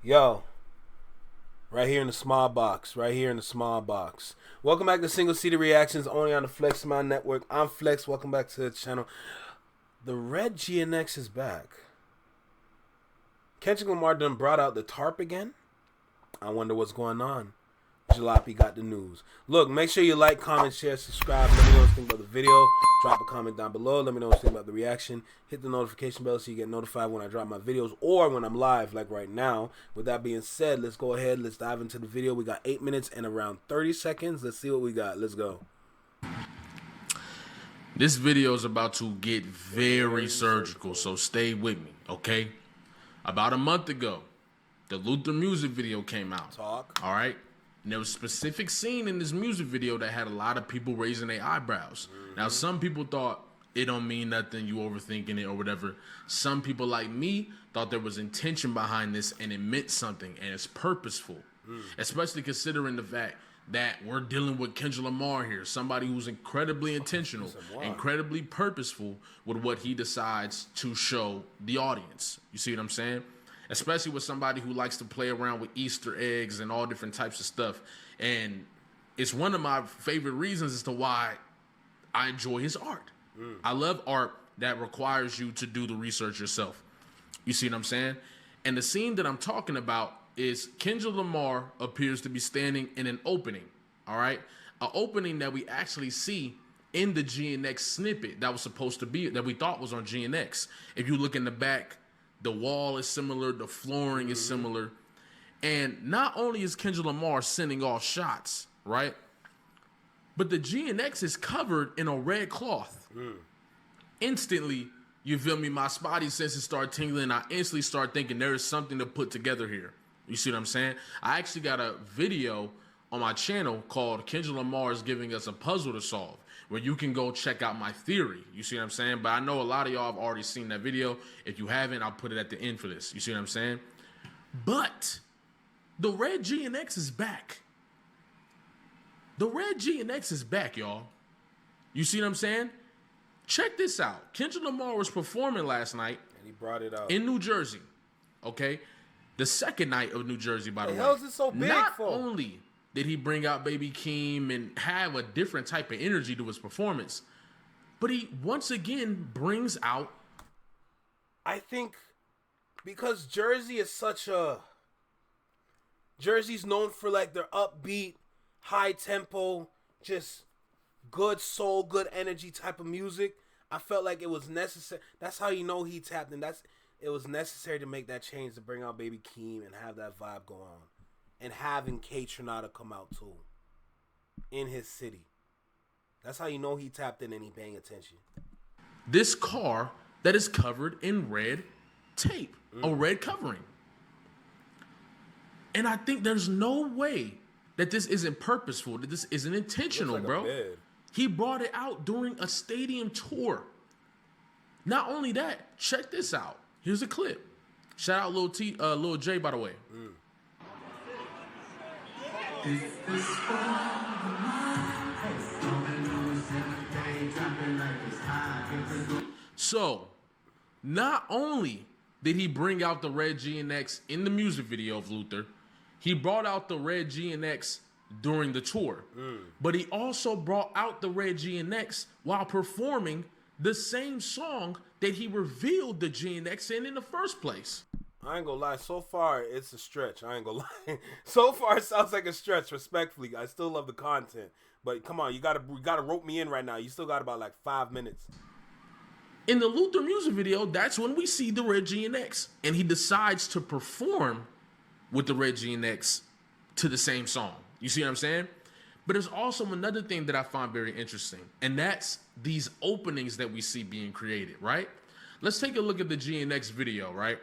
Yo, right here in the small box. Welcome back to Single Seater Reactions, only on the Flex My Network. I'm Flex. Welcome back to the channel. The RED GNX is back. Kendrick Lamar done brought out the tarp again. I wonder what's going on. Jalopy got the news. Look, make sure you like, comment, share, subscribe. Let me know what you think about the video. Drop a comment down below. Let me know what you think about the reaction. Hit the notification bell so you get notified when I drop my videos or when I'm live, like right now. With that being said, let's go ahead. Let's dive into the video. We got 8 minutes and around 30 seconds. Let's see what we got. Let's go. This video is about to get very surgical, so stay with me, okay? About a month ago, the Luther music video came out. All right? And there was a specific scene in this music video that had a lot of people raising their eyebrows. Now, some people thought it don't mean nothing, you overthinking it or whatever. Some people like me thought there was intention behind this and it meant something and it's purposeful. Especially considering the fact that we're dealing with Kendrick Lamar here, somebody who's incredibly intentional, incredibly purposeful with what he decides to show the audience. You see what I'm saying? Especially with somebody who likes to play around with Easter eggs and all different types of stuff. And it's one of my favorite reasons as to why I enjoy his art. I love art that requires you to do the research yourself. You see what I'm saying? And the scene that I'm talking about is Kendrick Lamar appears to be standing in an opening, all right? An opening that we actually see in the GNX snippet that was supposed to be, that we thought was on GNX. If you look in the back, the wall is similar, the flooring is similar. And not only is Kendrick Lamar sending off shots, right? But the GNX is covered in a red cloth. Instantly, you feel me, my spotty senses start tingling. I instantly start thinking there is something to put together here. You see what I'm saying? I actually got a video on my channel called Kendrick Lamar is Giving Us a Puzzle to Solve, where you can go check out my theory. You see what I'm saying? But I know a lot of y'all have already seen that video. If you haven't, I'll put it at the end for this. You see what I'm saying? But the RED GNX is back. The RED GNX is back, y'all. You see what I'm saying? Check this out. Kendrick Lamar was performing last night. And he brought it out. In New Jersey. Okay? The second night of New Jersey, by the way. The hell is it so big for? Not only did he bring out Baby Keem and have a different type of energy to his performance, but he once again brings out... I think because Jersey is such a... Jersey's known for like their upbeat, high tempo, just good soul, good energy type of music. I felt like it was necessary. That's how you know he tapped in. It was necessary to make that change to bring out Baby Keem and have that vibe go on. And having K-Tronada come out too. In his city. That's how you know he tapped in and he paying attention. This car that is covered in red tape. A red covering. And I think there's no way that this isn't purposeful, that this isn't intentional, like bro. He brought it out during a stadium tour. Not only that, check this out. Here's a clip. Shout out Lil J, by the way. So, not only did he bring out the RED GNX in the music video of Luther, he brought out the RED GNX during the tour. But he also brought out the RED GNX while performing the same song that he revealed the GNX in the first place. I ain't gonna lie, so far it's a stretch. I ain't gonna lie. So far it sounds like a stretch, respectfully. I still love the content. But come on, you gotta rope me in right now. You still got about like 5 minutes. In the Luther music video, that's when we see the RED GNX. And he decides to perform with the RED GNX to the same song. You see what I'm saying? But there's also another thing that I find very interesting. And that's these openings that we see being created, right? Let's take a look at the GNX video, right?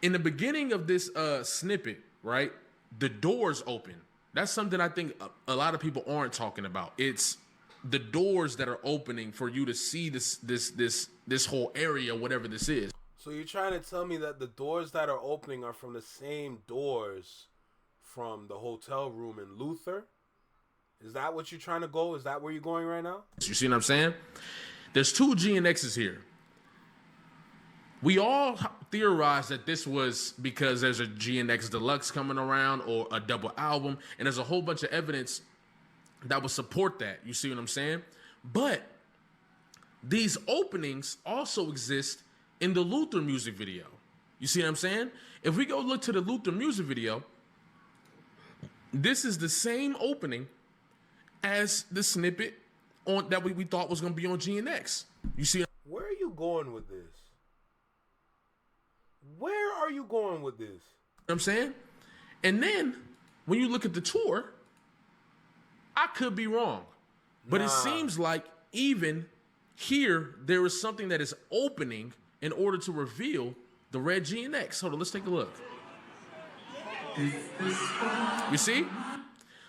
In the beginning of this snippet, right, the doors open. That's something I think a lot of people aren't talking about. It's the doors that are opening for you to see this whole area, whatever this is. So you're trying to tell me that the doors that are opening are from the same doors from the hotel room in Luther? Is that what you're trying to go? Is that where you're going right now? You see what I'm saying? There's two GNXs here. We all theorized that this was because there's a GNX Deluxe coming around or a double album, and there's a whole bunch of evidence that would support that. You see what I'm saying? But these openings also exist in the Luther music video. You see what I'm saying? If we go look to the Luther music video, this is the same opening as the snippet on that we thought was going to be on GNX. You see? Where are you going with this? Where are you going with this? You know what I'm saying? And then when you look at the tour, I could be wrong, but it seems like even here there is something that is opening in order to reveal the Red GNX. Hold on, let's take a look. You see?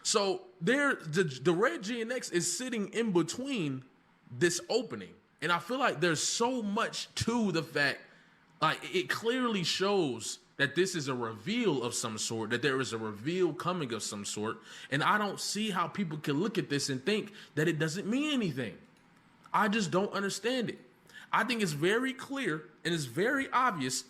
So there, the Red GNX is sitting in between this opening, and I feel like there's so much to the fact. Like, it clearly shows that this is a reveal of some sort, that there is a reveal coming of some sort. And I don't see how people can look at this and think that it doesn't mean anything. I just don't understand it. I think it's very clear and it's very obvious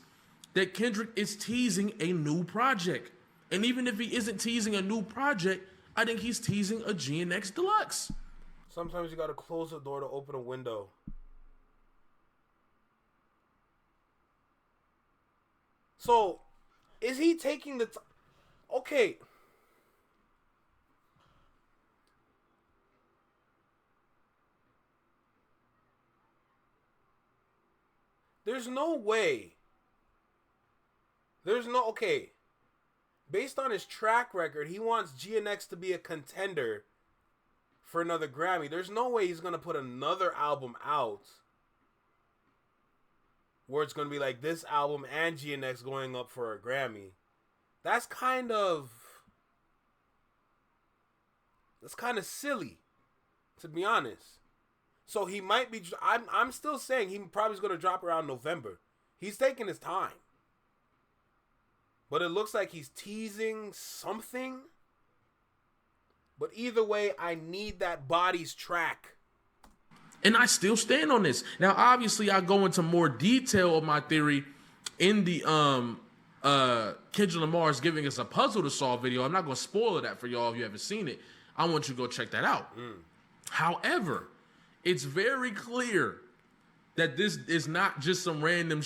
that Kendrick is teasing a new project. And even if he isn't teasing a new project, I think he's teasing a GNX Deluxe. Sometimes you got to close the door to open a window. So, is he taking the okay. There's no way. Okay. Based on his track record, he wants GNX to be a contender for another Grammy. There's no way he's going to put another album out where it's going to be like this album and GNX going up for a Grammy. That's kind of silly, to be honest. So he might be, I'm still saying he probably is going to drop around November. He's taking his time. But it looks like he's teasing something. But either way, I need that Bodies track. And I still stand on this. Now, obviously, I go into more detail of my theory in the Kendrick Lamar's giving us a puzzle to solve video. I'm not going to spoil that for y'all if you haven't seen it. I want you to go check that out. However, it's very clear that this is not just some random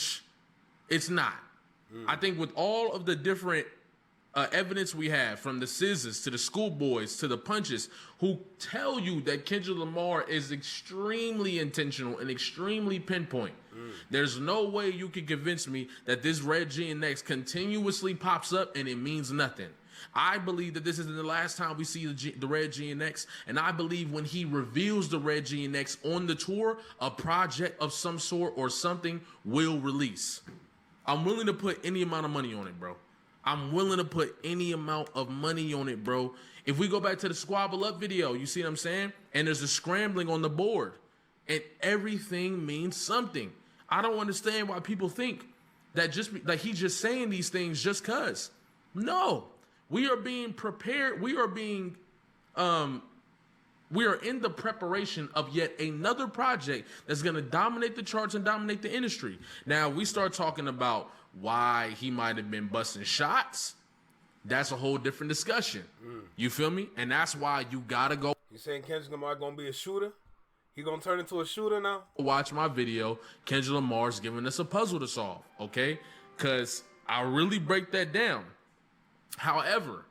It's not. I think with all of the different evidence we have, from the scissors to the schoolboys to the punches, who tell you that Kendrick Lamar is extremely intentional and extremely pinpoint. There's no way you can convince me that this Red GNX continuously pops up and it means nothing. I believe that this isn't the last time we see the Red GNX, and I believe when he reveals the Red GNX on the tour, a project of some sort or something will release. I'm willing to put any amount of money on it, bro. I'm willing to put any amount of money on it, bro. If we go back to the Squabble Up video, you see what I'm saying? And there's a scrambling on the board. And everything means something. I don't understand why people think that like he's just saying these things just cuz. No. We are being prepared. We are in the preparation of yet another project that's going to dominate the charts and dominate the industry. Now, we start talking about why he might have been busting shots. That's a whole different discussion. You feel me? And that's why you got to go. You saying Kendrick Lamar going to be a shooter? He going to turn into a shooter now? Watch my video. Kendrick Lamar's giving us a puzzle to solve, okay? Because I really break that down. However,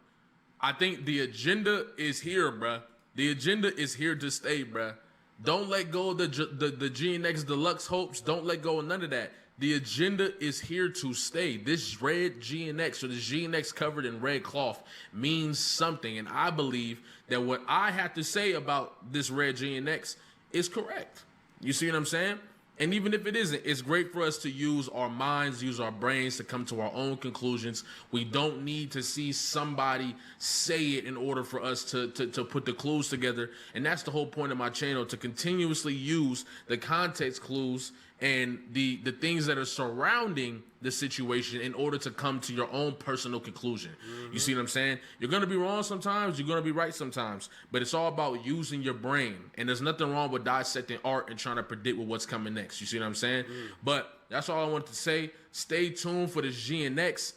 I think the agenda is here, bruh. The agenda is here to stay, bruh. Don't let go of the GNX Deluxe hopes. Don't let go of none of that. The agenda is here to stay. This Red GNX, or this GNX covered in red cloth, means something. And I believe that what I have to say about this Red GNX is correct. You see what I'm saying? And even if it isn't, it's great for us to use our minds, use our brains to come to our own conclusions. We don't need to see somebody say it in order for us to put the clues together. And that's the whole point of my channel, to continuously use the context clues and the things that are surrounding the situation in order to come to your own personal conclusion. You see what I'm saying? You're gonna be wrong sometimes, you're gonna be right sometimes, but it's all about using your brain. And there's nothing wrong with dissecting art and trying to predict what's coming next. You see what I'm saying? But that's all I wanted to say. Stay tuned for this GNX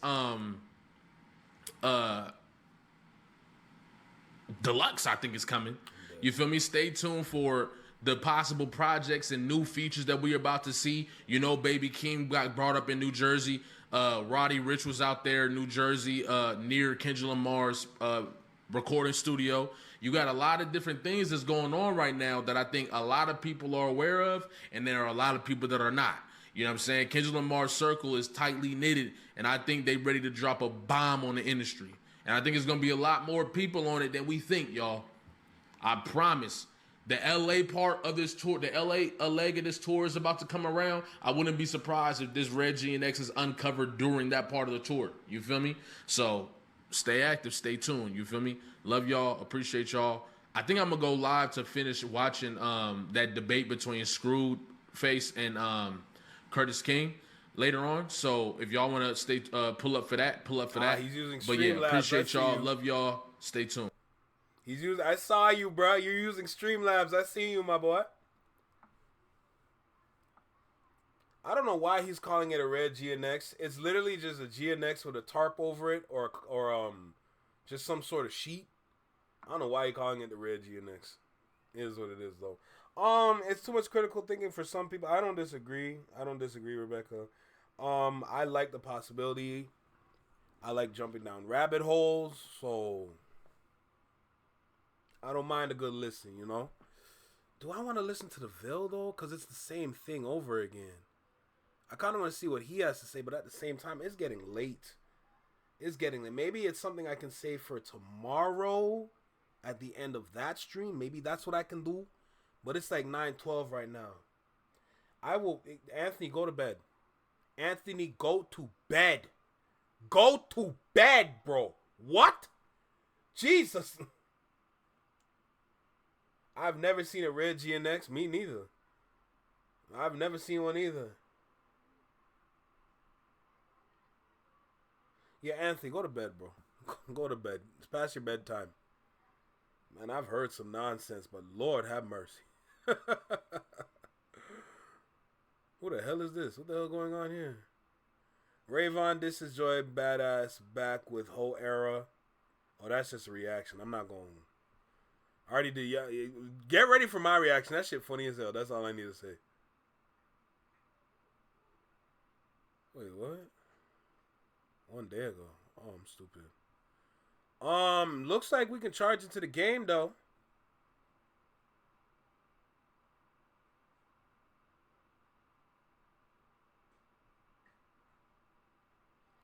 Deluxe, I think, is coming. You feel me? Stay tuned for the possible projects and new features that we're about to see. You know, Baby King got brought up in New Jersey. Roddy Ricch was out there in New Jersey near Kendrick Lamar's recording studio. You got a lot of different things that's going on right now that I think a lot of people are aware of, and there are a lot of people that are not. You know what I'm saying? Kendrick Lamar's circle is tightly knitted, and I think they ready to drop a bomb on the industry. And I think it's going to be a lot more people on it than we think, y'all. I promise. The LA part of this tour, the LA leg of this tour is about to come around. I wouldn't be surprised if this RED GNX is uncovered during that part of the tour. You feel me? So stay active, stay tuned. You feel me? Love y'all, appreciate y'all. I think I'm gonna go live to finish watching that debate between Screwface and Curtis King later on. So if y'all wanna stay pull up for that. He's using but yeah, Streamlabs. appreciate y'all, love y'all, stay tuned. He's using. I saw you, bro. You're using Streamlabs. I see you, my boy. I don't know why he's calling it a RED GNX. It's literally just a GNX with a tarp over it, or just some sort of sheet. I don't know why he's calling it the RED GNX. It is what it is, though. It's too much critical thinking for some people. I don't disagree. Rebecca. I like the possibility. I like jumping down rabbit holes, so I don't mind a good listen, you know? Do I want to listen to the Ville, though? Because it's the same thing over again. I kind of want to see what he has to say, but at the same time, it's getting late. Maybe it's something I can save for tomorrow at the end of that stream. Maybe that's what I can do. But it's like 9:12 right now. Anthony, go to bed. Anthony, go to bed. Go to bed, bro. What? Jesus. I've never seen a RED GNX. Me neither. I've never seen one either. Yeah, Anthony, go to bed, bro. Go to bed. It's past your bedtime. Man, I've heard some nonsense, but Lord have mercy. Who the hell is this? What the hell going on here? Rayvon, this is Joy Badass back with whole era. Oh, that's just a reaction. I'm not going. I already did. Yeah, get ready for my reaction. That shit funny as hell. That's all I need to say. Wait, what? 1 day ago. Oh, I'm stupid. Looks like we can charge it to the game though.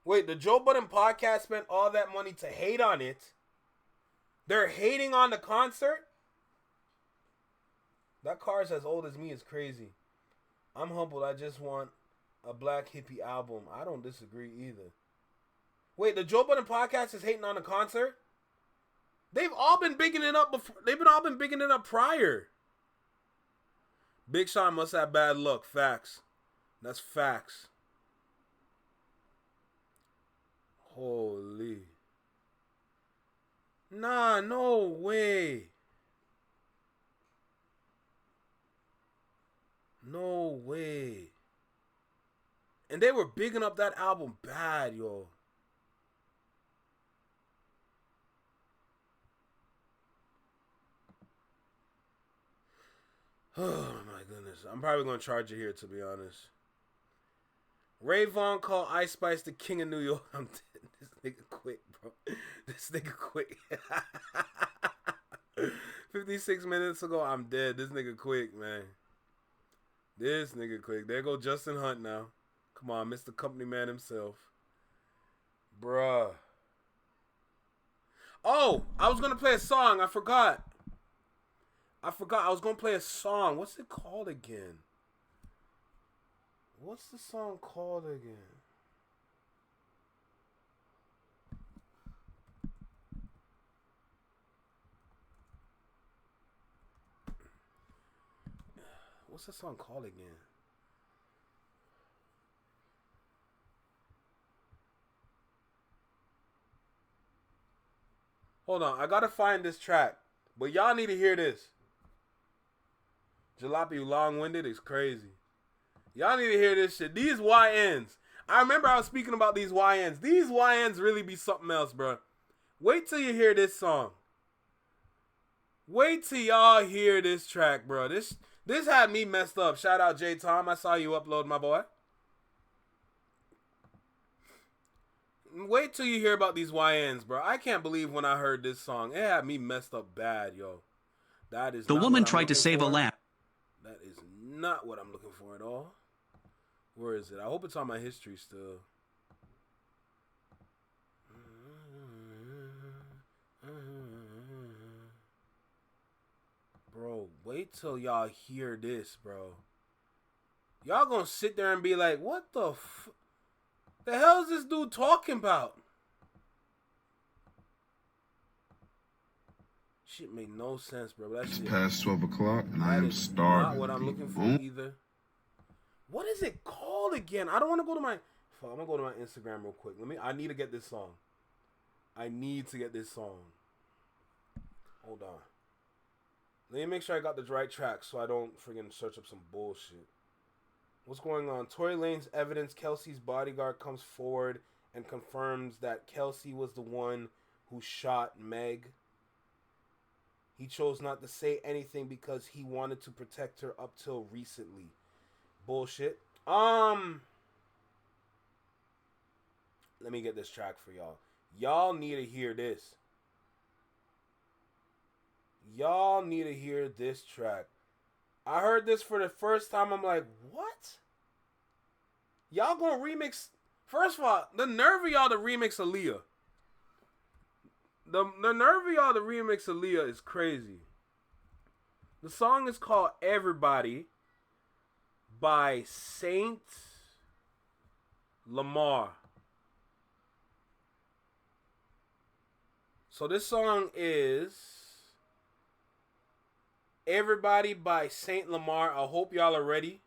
Wait, the Joe Budden podcast spent all that money to hate on it. They're hating on the concert? That car's as old as me is crazy. I'm humbled. I just want a Black Hippie album. I don't disagree either. Wait, the Joe Budden podcast is hating on the concert? They've all been bigging it up before. They've all been bigging it up prior. Big Sean must have bad luck. Facts. That's facts. Holy. Nah, no way. No way. And they were bigging up that album bad, yo. Oh my goodness. I'm probably going to charge it here, to be honest. Rayvon called Ice Spice the king of New York. I'm dead. This nigga quick, bro. This nigga quick. 56 minutes ago, I'm dead. This nigga quick, man. This nigga quick. There go Justin Hunt now. Come on, Mr. Company Man himself. Bruh. Oh, I was going to play a song. I forgot. I was going to play a song. What's it called again? What's the song called again? What's the song called again? Hold on, I gotta find this track. But y'all need to hear this. Jalopy, you long-winded, is crazy. Y'all need to hear this shit. These YNs. I remember I was speaking about these YNs. These YNs really be something else, bro. Wait till you hear this song. Wait till y'all hear this track, bro. This had me messed up. Shout out J Tom. I saw you upload, my boy. Wait till you hear about these YNs, bro. I can't believe when I heard this song. It had me messed up bad, yo. That is the not woman what I'm tried to looking save for. a lamp. That is not what I'm looking for at all. Where is it? I hope it's on my history still. Bro, wait till y'all hear this, bro. Y'all gonna sit there and be like, what the hell is this dude talking about? Shit made no sense, bro. That shit, it's past 12 o'clock and I am starving. Not what I'm looking for either. What is it called again? I don't want to go to my... I'm gonna go to my Instagram real quick. I need to get this song. I need to get this song. Hold on. Let me make sure I got the right track so I don't friggin' search up some bullshit. What's going on? Tory Lanez evidence. Kelsey's bodyguard comes forward and confirms that Kelsey was the one who shot Meg. He chose not to say anything because he wanted to protect her up till recently. Bullshit. Let me get this track for y'all. Y'all need to hear this. Y'all need to hear this track. I heard this for the first time. I'm like, what? Y'all gonna remix? First of all, the nerve of y'all to remix Aaliyah. The nerve of y'all to remix Aaliyah is crazy. The song is called Everybody by Saint Lamar. So this song is Everybody by Saint Lamar. I hope y'all are ready.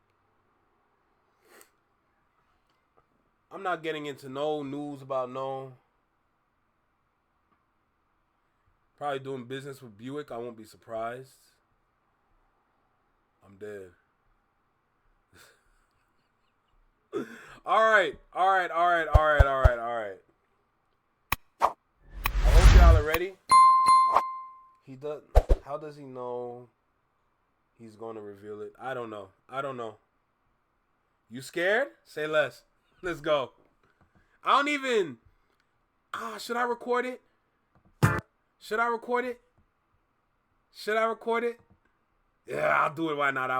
I'm not getting into no news about no. Probably doing business with Buick. I won't be surprised. I'm dead. All right. I hope y'all are ready. He does. How does he know he's going to reveal it? I don't know. You scared? Say less. Let's go. I don't even. Should I record it? Yeah, I'll do it. Why not?